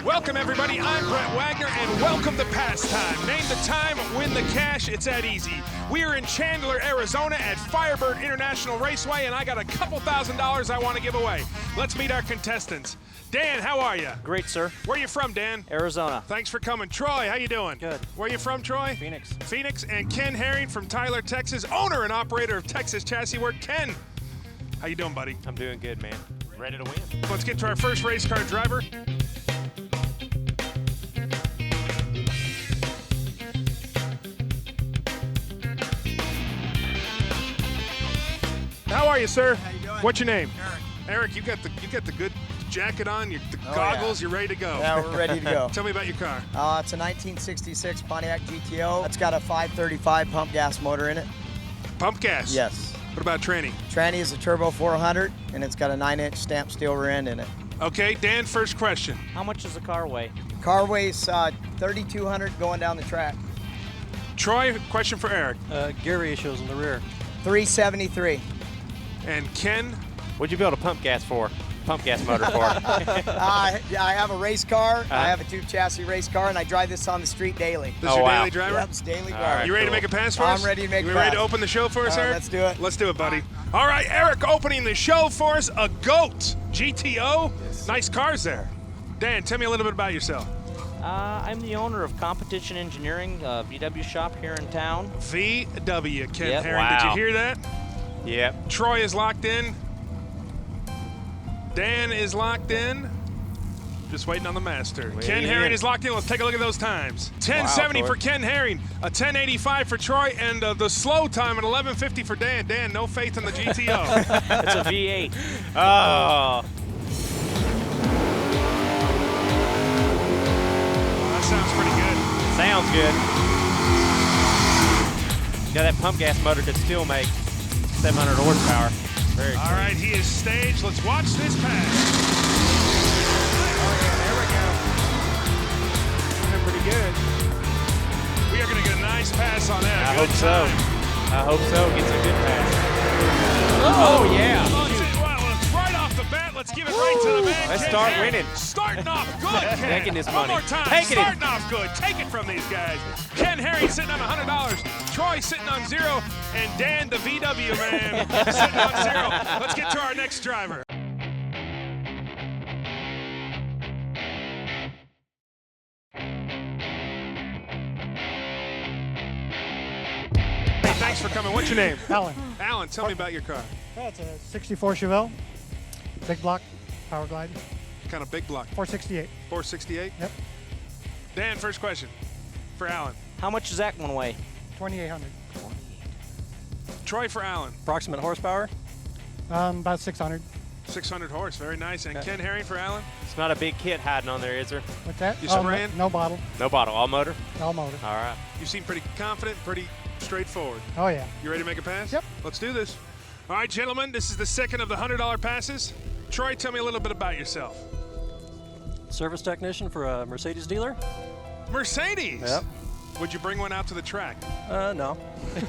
Welcome, everybody. I'm Brett Wagner, and welcome to Pastime. Name the time, win the cash. It's that easy. We are in Chandler, Arizona at Firebird International Raceway, and I got a couple $1,000s I want to give away. Let's meet our contestants. Dan, how are you? Great, sir. Where are you from, Dan? Arizona. Thanks for coming. Troy, how you doing? Good. Where are you from, Troy? Phoenix. Phoenix. And Ken Herring from Tyler, Texas, owner and operator of Texas Chassis Work. Ken, how you doing, buddy? I'm doing good, man. Ready to win. Let's get to our first race car driver. How are you, sir? How you doing? What's your name? Eric. Eric, you got the good jacket on, the goggles, yeah. You're ready to go. Yeah, we're ready to go. Tell me about your car. It's a 1966 Pontiac GTO. It's got a 535 pump gas motor in it. Pump gas? Yes. What about tranny? Tranny is a Turbo 400, and it's got a 9-inch stamped steel rear end in it. Okay, Dan, first question. How much does the car weigh? Car weighs 3,200 going down the track. Troy, question for Eric. Gear ratios in the rear. 373. And Ken? What'd you build a pump gas motor for? I have a race car. I have a tube chassis race car, and I drive this on the street daily. This is your daily driver? Yep, it's daily All driver. right. You ready to make a pass for us? I'm ready to make a You ready to pass. open the show for us, Eric? Let's do it. Let's do it, buddy. All right, Eric opening the show for us, a GOAT GTO. Yes. Nice cars there. Dan, tell me a little bit about yourself. I'm the owner of Competition Engineering, VW shop here in town. VW, Ken Yep. Herring. Did you Wow. hear that? Yep. Troy is locked in. Dan is locked in. Just waiting on the master. Ken Herring is locked in. Let's take a look at those times. 1070 for Ken Herring, a 1085 for Troy, and the slow time at 1150 for Dan. Dan, no faith in the GTO. It's a V8. Oh. That sounds pretty good. Sounds good. Yeah, that pump gas motor could still make 700 horsepower. Very All right, he is staged. Let's watch this pass. There we go. Looking pretty good. We are going to get a nice pass on that. I hope so. I hope so. Gets a good pass. Oh, yeah. Well, it's right off the bat. Let's give it right to the man. Let's Ken start Herring. winning. Starting off good, Ken. Taking this One money. more time. Taking it. Starting off good. Take it from these guys. Ken Herring sitting on $100. Troy sitting on 0. And Dan, the VW man, sitting on 0. Let's get to our next driver. Hey, thanks for coming. What's your name? Alan. Alan, tell me about your car. That's a 64 Chevelle. Big block, power glide. Kind of big block. 468. 468? Yep. Dan, first question for Alan. How much does that one weigh? 2800. Troy for Alan. Approximate horsepower? About 600. 600 horse, very nice. And Okay. Ken Herring for Alan. It's not a big kit hiding on there, is there? What's that? You Oh, spraying? no bottle. No bottle, all motor? All motor. All right. You seem pretty confident, pretty straightforward. Oh, yeah. You ready to make a pass? Yep. Let's do this. All right, gentlemen, this is the second of the $100 passes. Troy, tell me a little bit about yourself. Service technician for a Mercedes dealer? Mercedes. Yep. Would you bring one out to the track? No.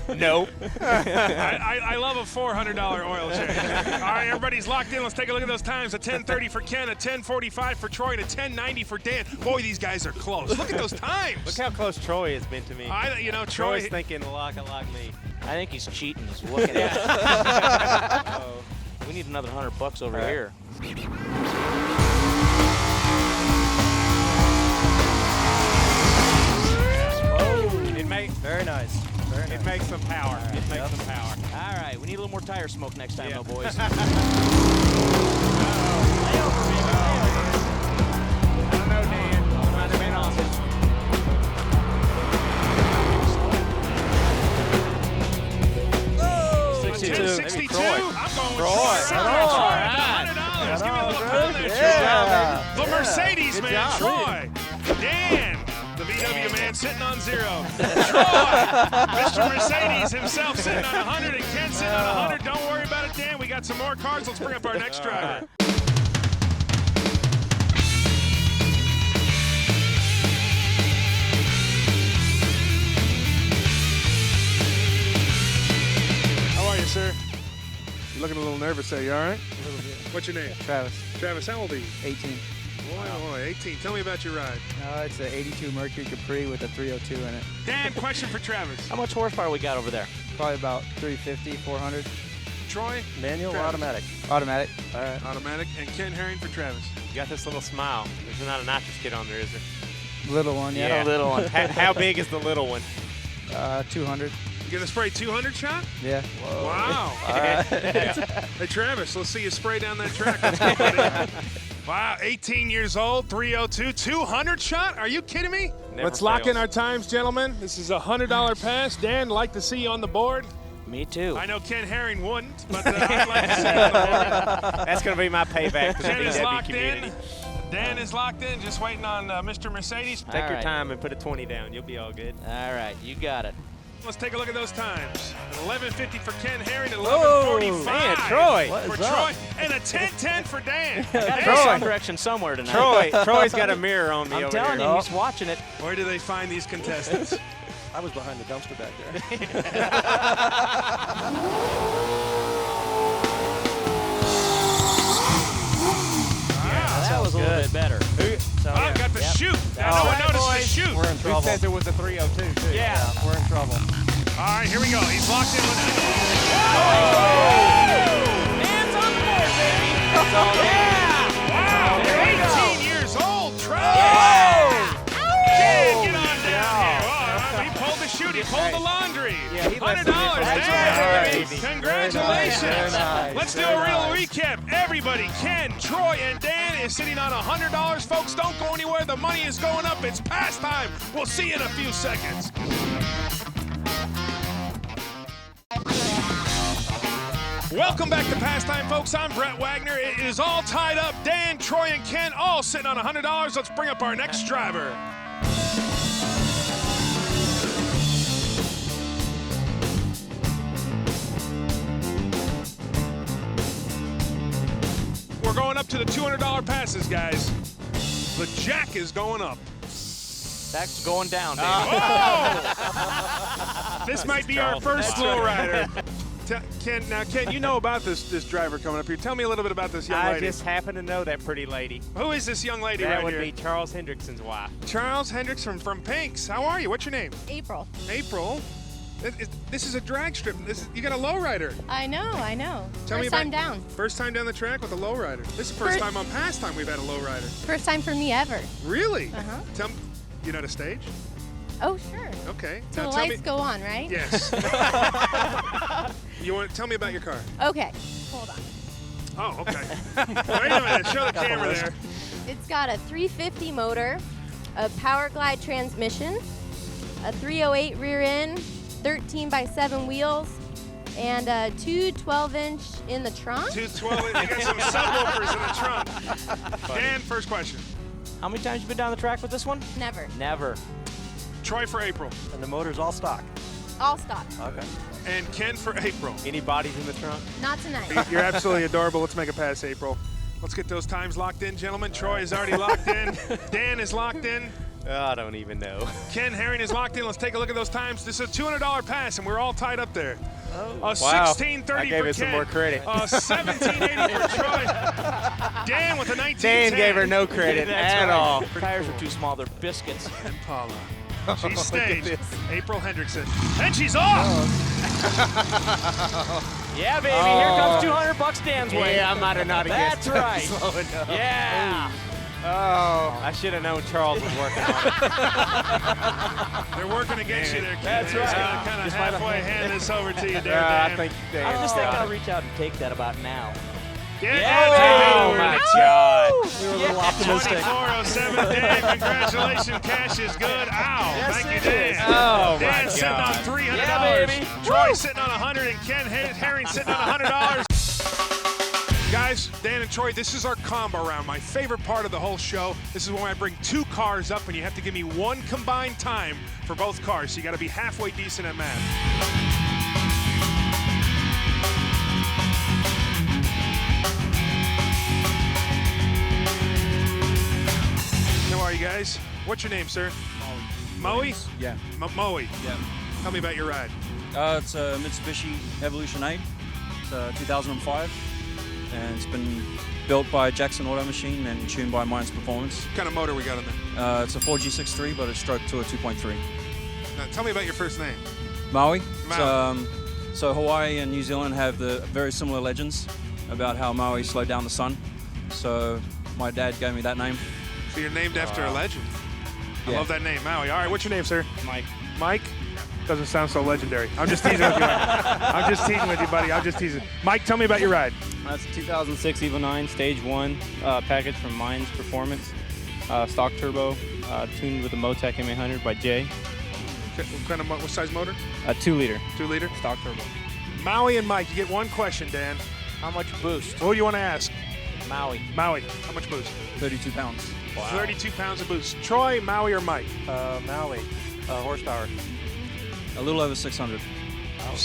No. I love a $400 oil change. All right, everybody's locked in. Let's take a look at those times. A 10:30 for Ken, a 10:45 for Troy, and a 10:90 for Dan. Boy, these guys are close. Look at those times. Look how close Troy has been to me. Troy. Troy's thinking like me. I think he's cheating. He's looking at it. We need another $100 over here. Very nice. Very nice. It makes some power. It makes some power. All right, we need a little more tire smoke next time, though, boys. I don't know, Dan. Might have been on this. 62. 1062. Troy. I'm going with Troy. Troy. Right $100. Give me a little Right pound there, Yeah. Troy. The Mercedes Good man, job. Troy. Dan, the VW man, sitting on 0. Troy, Mr. Mercedes himself sitting on 100, and Ken sitting on 100. Don't worry about it, Dan. We got some more cars. Let's bring up our next driver. How are you, sir? You're looking a little nervous there. You all right? A little bit. What's your name? Travis. Travis, how old are you? 18. Boy, 18. 18. Tell me about your ride. It's an 82 Mercury Capri with a 302 in it. Dan, question for Travis. How much horsepower we got over there? Probably about 350, 400. Troy? Manual or automatic? Automatic. All right. Automatic. And Ken Herring for Travis. You got this little smile. There's not a nachos kid on there, is there? Little one, yeah. A little one. How big is the little one? 200. You gonna spray 200 shot? Yeah. Whoa. Wow. Hey, Travis, let's see you spray down that track. Let's go, buddy. Wow, 18 years old, 302, 200 shot? Are you kidding me? Let's lock in our times, gentlemen. This is a $100 pass. Dan, like to see you on the board. Me too. I know Ken Herring wouldn't, but I'd like to see you on the board. That's going to be my payback to the Ken is VW locked community. in. Dan is locked in, just waiting on Mr. Mercedes. Take All your right. time and put a 20 down. You'll be all good. All right, you got it. Let's take a look at those times. 11:50 for Ken Herring, Whoa, 11:45 man, Troy. What for is Troy, up? and a 10:10 for Dan. Gotta Dan, go some direction somewhere tonight. Troy's got a mirror on me I'm over telling here. you, he's watching it. where do they find these contestants? I was behind the dumpster back there. That was a little bit better. Oh, got the shoot. Now, no one noticed the shoot. We're in Who trouble. says it was a 302, too? Yeah. We're in trouble. All right, here we go. He's locked in with Hands on the board, baby. Wow, There we go. 18 years old, Troy. Get on down here. Oh, he pulled the shoot. He pulled the laundry. Yeah, he left $100, some Dan. information. Congratulations. Very nice. Let's do a real recap. Everybody, Ken, Troy, and Dan is sitting on $100. Folks, don't go anywhere. The money is going up. It's past time. We'll see you in a few seconds. Welcome back to Pastime, folks. I'm Brett Wagner. It is all tied up. Dan, Troy, and Ken all sitting on $100. Let's bring up our next driver. We're going up to the $200 passes, guys. The jack is going up. That's going down, baby. Oh! This might be our first lowrider. Ken, you know about this driver coming up here. Tell me a little bit about this young I lady. just happen to know that pretty lady. Who is this young lady That right would here? be Charles Hendrickson's wife. Charles Hendrickson from Pinks. How are you? What's your name? April. April. This is a drag strip. You got a lowrider. I know. Tell me First time down. First time down the track with a lowrider. This is the first time on Pastime we've had a lowrider. First time for me ever. Really? Uh-huh. Tell me, you know the stage? Oh, sure. Okay. So Now the tell lights me. go on, right? Yes. You want to tell me about your car? Okay. Hold on. Oh, okay. Wait a minute. Show the camera there. It's got a 350 motor, a power glide transmission, a 308 rear end, 13x7 wheels, and two 12-inch in the trunk. 212. You got some subwoofers in the trunk. Dan, first question. How many times you been down the track with this one? Never. Never. Troy for April. And the motor's all stock. All stock. Okay. And Ken for April. Any bodies in the trunk? Not tonight. You're absolutely adorable. Let's make a pass, April. Let's get those times locked in, gentlemen. Troy is already locked in. Dan is locked in. Oh, I don't even know. Ken Herring is locked in. Let's take a look at those times. This is a $200 pass, and we're all tied up there. A 1630 I gave for it Ken. some more credit. 1780 for Troy. Dan with a 1910. Dan gave her no credit That's at right. all. Her tires are too small. They're biscuits. And Paula. She's staged. April Hendrickson. And she's off! Yeah, baby. Here comes $200 Dan's way. Yeah, I might have not have That's guessed right. slow enough. Yeah. Oh, I should have known Charles was working on it. They're working against you there, Ken. That's They're just right. gonna kind of halfway hand this over to you there, I Dan. think Dan. I just think I'll reach out and take that about now. Yeah, Oh, baby. my God. We were a little optimistic. 2407, Dan. Congratulations. Cash is good. Ow. Yes, Thank you, it Dan. is. Oh, Dan my sitting on God. $300. Yeah, baby. Troy Woo. sitting on 100 and Ken Herring sitting on $100. Guys, Dan and Troy, this is our combo round, my favorite part of the whole show. This is when I bring two cars up and you have to give me one combined time for both cars. So you got to be halfway decent at math. How are you guys? What's your name, sir? Moe. Yeah. Moe. Yeah. Tell me about your ride. It's a Mitsubishi Evolution 8. It's 2005, and it's been built by Jackson Auto Machine and tuned by Mines Performance. What kind of motor we got on there? It's a 4G63, but it's stroked to a 2.3. Now, tell me about your first name. Maui. Maui. So Hawaii and New Zealand have the very similar legends about how Maui slowed down the sun. So my dad gave me that name. So you're named after a legend. I Yeah. love that name, Maui. All right, what's your name, sir? Mike. Mike? Doesn't sound so legendary. I'm just teasing with you. I'm just teasing with you, buddy. I'm just teasing. Mike, tell me about your ride. That's a 2006 Evo 9 Stage 1 package from Mines Performance. Stock turbo, tuned with a Motec M800 by Jay. What size motor? 2 liter. 2 liter? Stock turbo. Maui and Mike, you get one question, Dan. How much boost? What do you want to ask? Maui. Maui, how much boost? 32 pounds. 32 pounds of boost. Troy, Maui, or Mike? Maui. Horsepower. A little over 600.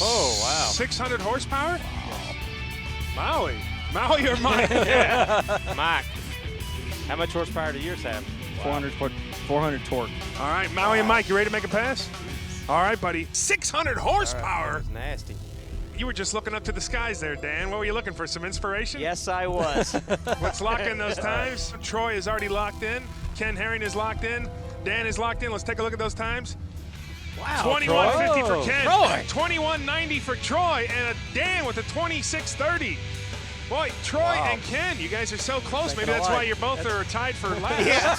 Oh, wow. 600 horsepower? Maui. Maui or Mike? Yeah. Mike, how much horsepower do yours have? 400 torque. All right, Maui and Mike, you ready to make a pass? All right, buddy. 600 horsepower? That's nasty. You were just looking up to the skies there, Dan. What were you looking for, some inspiration? Yes, I was. Let's lock in those times. Troy is already locked in. Ken Herring is locked in. Dan is locked in. Let's take a look at those times. Wow. 21.50 for Ken. Troy. 21.90 for Troy, and a Dan with a 26.30. Boy, Troy and Ken, you guys are so close. Maybe that's why you both are tied for last.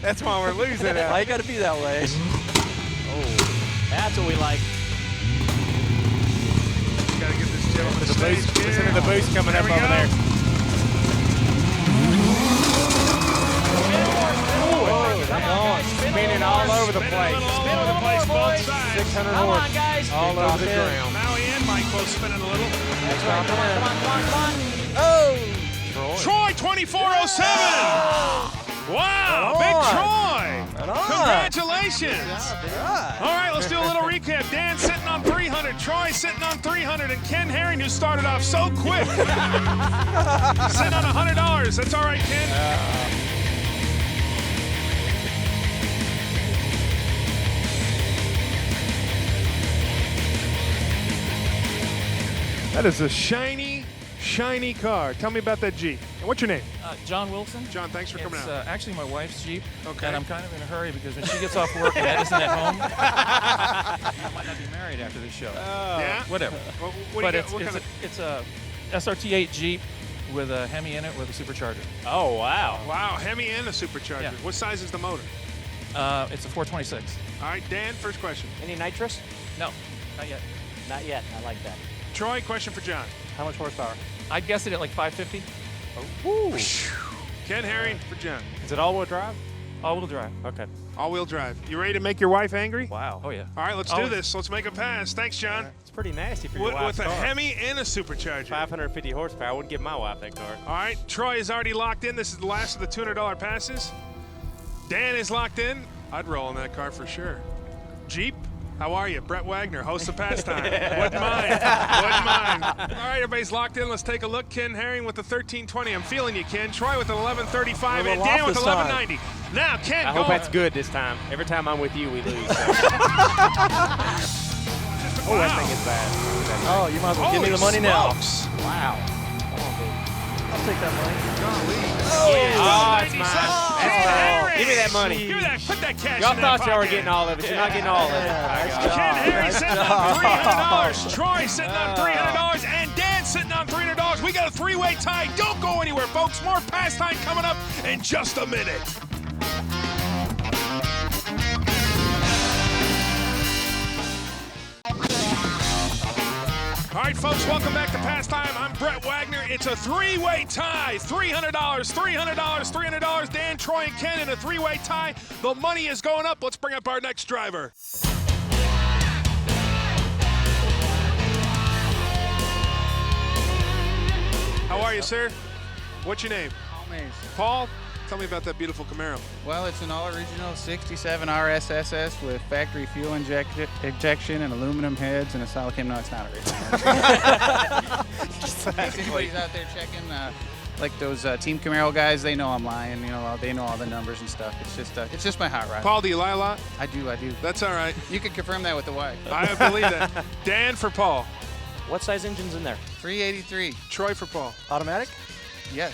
That's why we're losing it. Why you gotta be that way? Oh, that's what we like. Gotta get this gentleman to stage. Listen to the boost coming up over there. Spinning all over the place. Spin all over the place, both sides. 600 Come horse. on, guys. All over the ground. Maui and Mike both spinning a little. Come on. Troy, 24.07. Wow, big Troy. Congratulations. All right, let's do a little recap. Dan sitting on 300, Troy sitting on 300, and Ken Herring, who started off so quick, sitting on $100. That's all right, Ken. That is a shiny, shiny car. Tell me about that Jeep. And what's your name? John Wilson. John, thanks for coming It's out. actually my wife's Jeep, Okay. and I'm kind of in a hurry because when she gets off work and Ed isn't at home, I might not be married after this show. Yeah? Whatever. What do But you got? What kind of? it's a SRT8 Jeep with a Hemi in it with a supercharger. Oh, wow. Wow, Hemi and a supercharger. Yeah. What size is the motor? It's a 426. All right, Dan, first question. Any nitrous? No, not yet. Not yet. I like that. Troy, question for John. How much horsepower? I'd guess it at like 550. Ken Herring for John. Is it all-wheel drive? All-wheel drive. Okay. All-wheel drive. You ready to make your wife angry? Wow. Oh, yeah. All right, let's do Always. this. Let's make a pass. Thanks, John. It's pretty nasty for your With wife's a car. Hemi and a supercharger. 550 horsepower. I wouldn't give my wife that car. All right, Troy is already locked in. This is the last of the $200 passes. Dan is locked in. I'd roll in that car for sure. Jeep, how are you? Brett Wagner, host of Pastime. Wouldn't mind. Wouldn't mind. All right, everybody's locked in. Let's take a look. Ken Herring with the 1320. I'm feeling you, Ken. Troy with an 1135 and Dan with 1190. Now, Ken, I hope that's good this time. Every time I'm with you, we lose. So. Oh, that thing is bad. Oh, you might as well give me the money now. Wow. I'll take that money. Oh, it's mine. That's mine. Give me that money. Give me that. Put that cash Y'all in that thought y'all were pocket. getting all of it. You're not getting all of it. Ken Herring sitting on $300. Troy sitting on $300. And Dan sitting on $300. We got a three-way tie. Don't go anywhere, folks. More Pastime coming up in just a minute. All right, folks, welcome back to Pastime. I'm Brett Wagner. It's a three-way tie. $300, $300, $300. Dan, Troy, and Ken in a three-way tie. The money is going up. Let's bring up our next driver. How are you, sir? What's your name? Paul? Tell me about that beautiful Camaro. Well, it's an all-original 67 RSSS with factory fuel injection and aluminum heads and a solid cam. No, it's not original. In case anybody's out there checking, like those Team Camaro guys, they know I'm lying. You know, they know all the numbers and stuff. It's just my hot rod. Paul, do you lie a lot? I do. That's all right. You can confirm that with the wife. I believe that. Dan for Paul. What size engine's in there? 383. Troy for Paul. Automatic? Yes.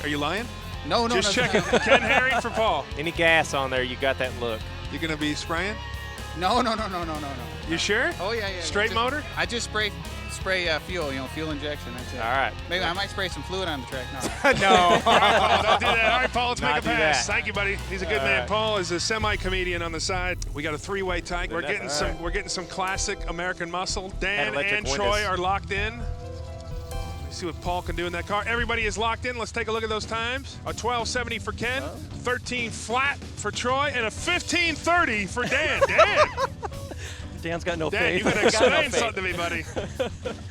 Are you lying? No, Just checking. Ken Herring for Paul. Any gas on there, you got that look. You gonna be spraying? No. You sure? Oh, yeah. Straight motor? I just spray fuel, fuel injection. That's it. All right. Maybe I might spray some fluid on the track. No. All right, Paul, don't do that. All right, Paul, let's make a do pass. that. Thank you, buddy. He's a good man. right. Paul is a semi-comedian on the side. We got a three-way tie. We're getting some classic American muscle. Dan electric and Troy windows. are locked in. Let's see what Paul can do in that car. Everybody is locked in. Let's take a look at those times. A 1270 for Ken, 13 flat for Troy, and a 1530 for Dan. Dan! Dan's got no Dan, faith. you gotta explain something to me, buddy.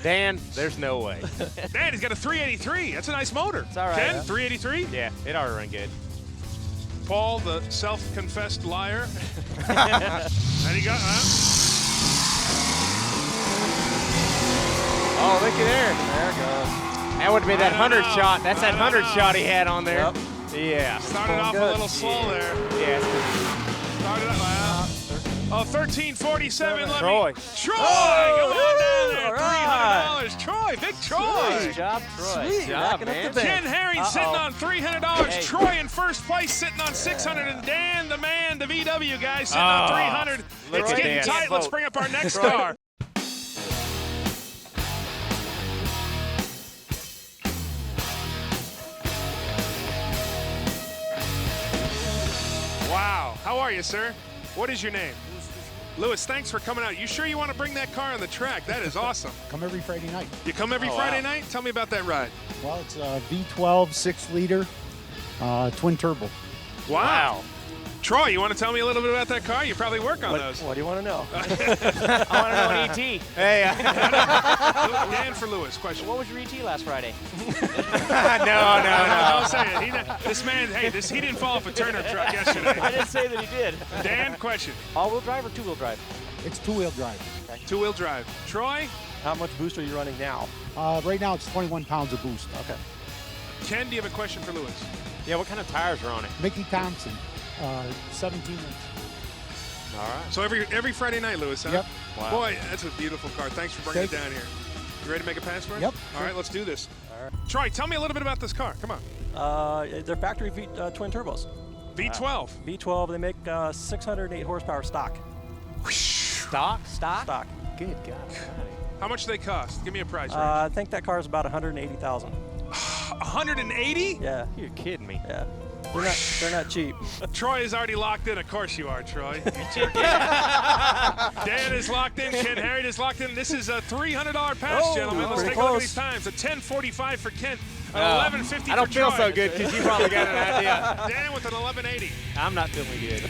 Dan, there's no way. Dan, he's got a 383. That's a nice motor. It's all right. Ken, 383? Yeah, it ought to run good. Paul, the self-confessed liar. And he got, Oh, look at there. There it goes. That would be that I don't 100 know. shot. That's that I don't 100 know. shot he had on there. Yep. Yeah. started off a little slow there. Yeah. Started up, oh, 1347. Let me. Troy. Troy, come on down there. All right. $300. Troy, big Troy. Nice job, Troy. Sweet. job, Racking man. up the Ken bank. Herring sitting on $300. Hey. Troy in first place sitting on 600, and Dan, the man, the VW guy, sitting on 300. look It's at getting Dan. tight. Let's Vote. bring up our next car. Wow. How are you, sir? What is your name? Lewis, thanks for coming out. You sure you want to bring that car on the track? That is awesome. Come every Friday night. You come every Friday night? Tell me about that ride. Well, it's a V12 6-liter twin turbo. Wow. Troy, you want to tell me a little bit about that car? You probably work on those. What do you want to know? I want to know an ET. Hey. Dan for Lewis, question. What was your ET last Friday? No. Don't say it. This man, hey, he didn't fall off a Turner truck yesterday. I didn't say that he did. Dan, question. All-wheel drive or two-wheel drive? It's two-wheel drive. Two-wheel drive. Troy? How much boost are you running now? Right now, it's 21 pounds of boost. Okay. Ken, do you have a question for Lewis? Yeah, what kind of tires are on it? Mickey Thompson, 17-inch. All right. So every Friday night, Lewis, huh? Yep. Wow. Boy, that's a beautiful car. Thanks for bringing it down here. You ready to make a pass for it? Yep. All right, let's do this. Troy, tell me a little bit about this car. Come on. They're factory twin turbos. V12. V12, they make 608 horsepower stock. Stock? Good God. How much do they cost? Give me a price range. I think that car is about 180,000. 180? Yeah. You're kidding me. Yeah. They're not cheap. Troy is already locked in. Of course you are, Troy. Dan is locked in. Ken Herring is locked in. This is a $300 pass, gentlemen. Let's pretty take a look at close. these times. A 10:45 for Ken. An 11:50 I don't for feel Troy. so good because you probably got an idea. Dan with an 11:80. I'm not feeling good.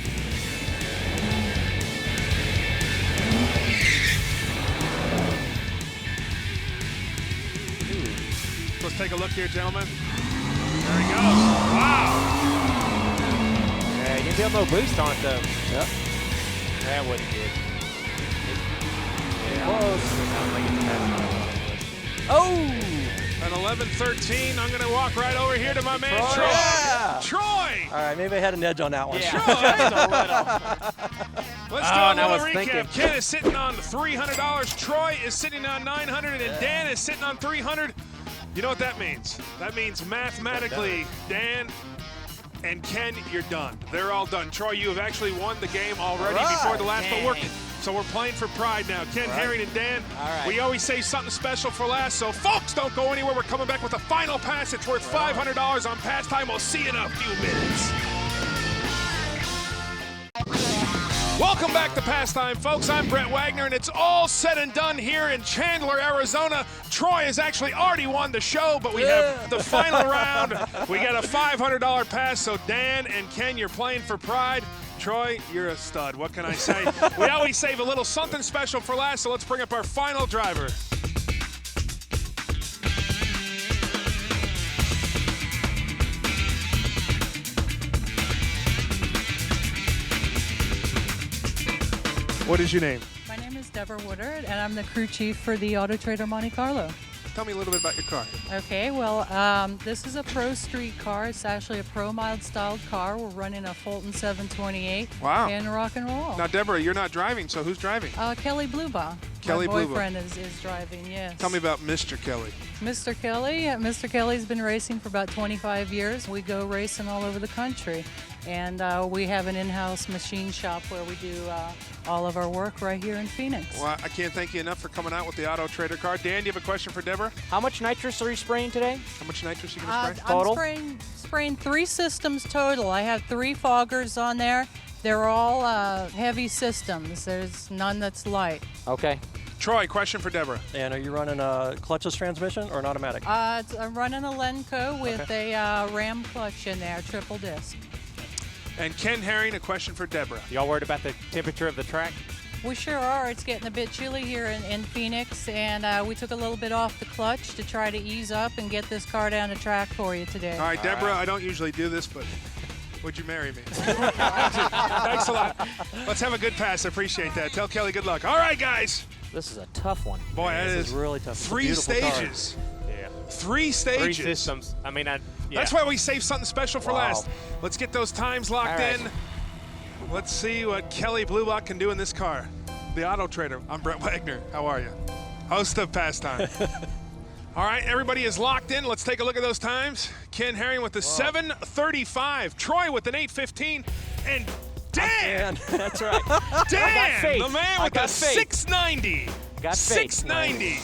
Let's take a look here, gentlemen. There he goes. Wow. Yeah, you didn't feel no boost on it though. Yep. That wasn't good. An 11:13. I'm going to walk right over here to my man, Troy. Yeah. Troy. All right, maybe I had an edge on that one. Troy. Let's do Oh, a now I was little recap. thinking. Ken is sitting on $300. Troy is sitting on $900, and Dan is sitting on $300. You know what that means? That means mathematically, Dan and Ken, you're done. They're all done. Troy, you have actually won the game already before the last, but we're playing for pride now. Ken Herring and Dan, we always say something special for last, so folks, don't go anywhere. We're coming back with a final pass. It's worth $500 on pastime. We'll see you in a few minutes. Welcome back to Pastime, folks. I'm Brett Wagner, and it's all said and done here in Chandler, Arizona. Troy has actually already won the show, but we have the final round. We got a $500 pass, so Dan and Ken, you're playing for pride. Troy, you're a stud. What can I say? We always save a little something special for last, so let's bring up our final driver. What is your name? My name is Deborah Woodard, and I'm the crew chief for the Auto Trader Monte Carlo. Tell me a little bit about your car. Okay, well, this is a pro street car. It's actually a pro mild styled car. We're running a Fulton 728 Wow. in rock and roll. Now, Deborah, you're not driving, so who's driving? Kelly Bluebaugh. Kelly My Blue boyfriend is driving, yes. Tell me about Mr. Kelly. Mr. Kelly. Mr. Kelly's been racing for about 25 years. We go racing all over the country. And we have an in-house machine shop where we do all of our work right here in Phoenix. Well, I can't thank you enough for coming out with the Auto Trader car. Dan, do you have a question for Deborah? How much nitrous are you spraying today? How much nitrous are you going to spray? Total? I'm spraying 3 systems total. I have 3 foggers on there. They're all heavy systems. There's none that's light. Okay. Troy, question for Deborah. And are you running a clutchless transmission or an automatic? I'm running a Lenco with a Ram clutch in there, triple disc. And Ken Herring, a question for Deborah. Y'all worried about the temperature of the track? We sure are. It's getting a bit chilly here in Phoenix, and we took a little bit off the clutch to try to ease up and get this car down the track for you today. All right, Deborah, I don't usually do this, but would you marry me? Thanks a lot. Let's have a good pass. I appreciate that. Tell Kelly good luck. All right, guys. This is a tough one. Boy, that This is really tough. It's a 3 beautiful stages. Yeah. 3 stages. 3 systems. I mean, yeah. That's why we saved something special for Wow. last. Let's get those times locked All right. in. Let's see what Kelly Blue Block can do in this car. The Auto Trader. I'm Brett Wagner. How are you? Host of Pastime. All right, everybody is locked in. Let's take a look at those times. Ken Herring with the 7:35. Troy with an 8:15. And Dan! That's right. Dan, faith. the man I with a got faith. 690. Got faith. 690.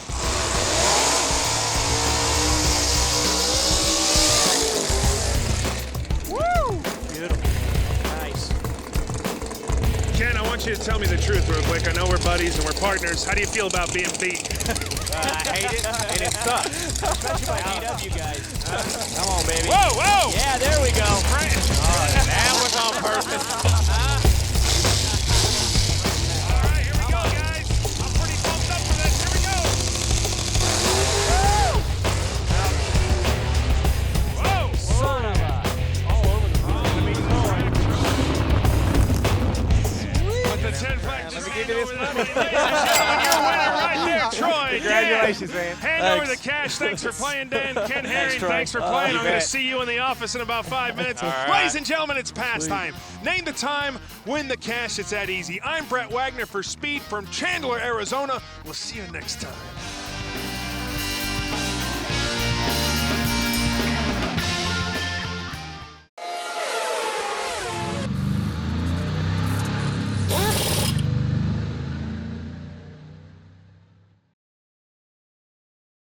Nice. Ken, I want you to tell me the truth real quick. I know we're buddies and we're partners. How do you feel about being beat? I hate it, and it sucks. Especially if I beat up you guys. Come on, baby. Whoa, whoa! Yeah, there we go. That was on purpose. All right, here we go, guys. I'm pretty pumped up for this. Here we go. Whoa! Son of a. With the 10 flag, just hand over that. Ladies and gentlemen, your winner right there, Troy. Congratulations, Dan. man. Hand over the cash. Thanks for playing, Dan. Ken Herring, Troy. thanks for playing. I'm going to bet. see you in the office in about 5 minutes. right. Ladies and gentlemen, it's pastime. Name the time, win the cash. It's that easy. I'm Brett Wagner for Speed from Chandler, Arizona. We'll see you next time.